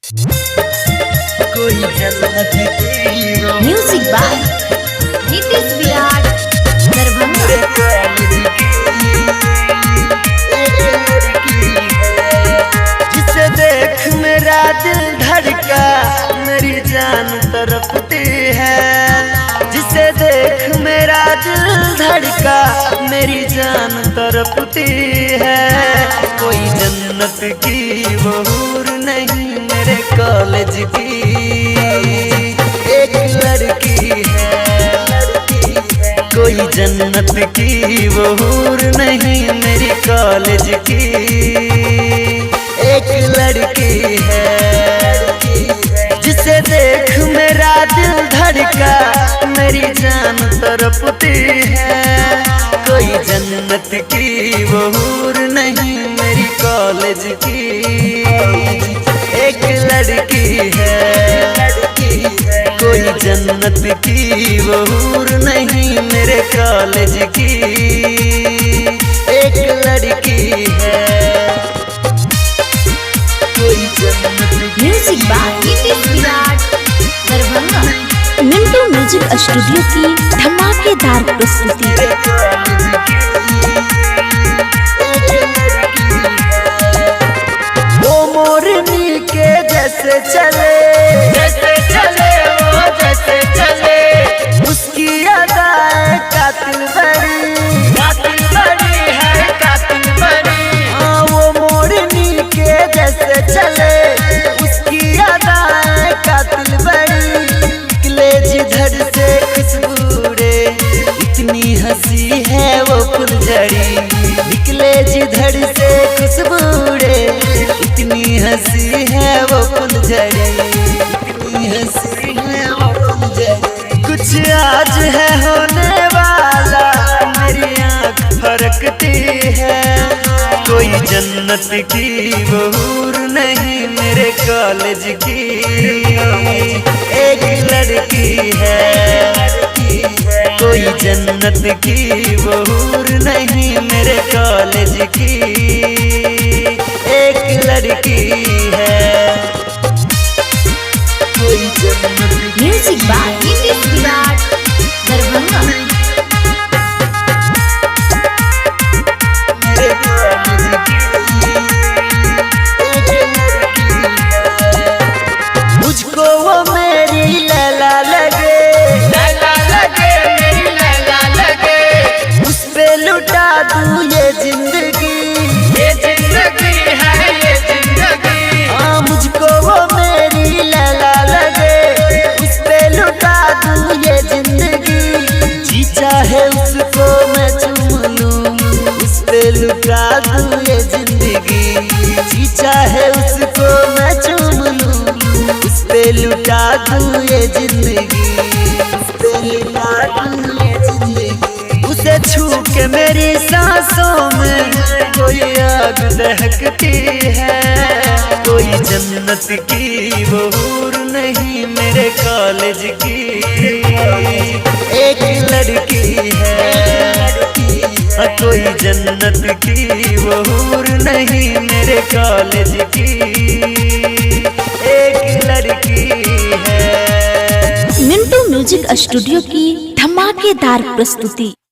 कोई जन्नत की वो म्यूजिक बाय नीतीश विराट दरभंगा। जिसे देख मेरा दिल धड़का मेरी जान तड़पती है। जिसे देख मेरा दिल धड़का मेरी जान तड़पती है। कोई जन्नत की वो हूर नहीं मेरे कॉलेज की एक लड़की है। कोई जन्नत की वो हूर नहीं मेरी कॉलेज की एक लड़की है। जिसे देख मेरा दिल धड़का मेरी जान तड़पती है। कोई जन्नत की वो हूर नहीं मेरी कॉलेज की एक लड़की है। कोई जन्नत की वो हूर नहीं मेरे कॉलेज की एक लड़की है। कोई जन्नत music by Nitish Virat Darbhanga. Mintu music studio की धमाकेदार प्रस्तुति। वो मोरनी के जैसे चले वो जैसे चले। उसकी अदाएं कातिल बड़ी है कातिल बड़ी। हाँ वो मोरनी के जैसे चले उसकी अदाएं कातिल बड़ी। निकले जिधर से खुशबू रे इतनी हंसी है वो फुलझड़ी। निकले जिधर से खुशबू रे इतनी हंसी है वो फुलझड़ी। इतनी हंसी है वो फुलझड़ी। कुछ आज है होने वाला मेरी आँख फरकती है। कोई जन्नत की वो हूर नहीं मेरे कॉलेज की एक लड़की है। कोई जन्नत की वो हूर नहीं मेरे कॉलेज की एक लड़की है। कोई जन्नत म्यूजिक बाय नीतीश विराट दरभंगा। मेरे कॉलेज की एक लड़की है। मुझको वो मेरी लैला लगे मेरी लैला लगे। उस पे लुटा दूँ ये जिंदगी है ये जिंदगी। हाँ मुझको वो मेरी लैला लगे उस पे लुटा दूँ ये जिंदगी। जी चाहे उसको मैं चूम लूँ उस पे लुटा दूँ ये जिंदगी। जी चाहे उसको मैं चूम लूँ उस पे लुटा दूँ ये जिंदगी। उस पे लुटा दूँ ये जिंदगी। उसे छू के मेरी सांसों में कोई आग दहकती है। कोई जन्नत की वो हूर नहीं मेरे कॉलेज की एक लड़की है। कोई जन्नत की वो हूर नहीं मेरे कॉलेज की एक लड़की है। मिंटू म्यूजिक स्टूडियो की धमाकेदार प्रस्तुति।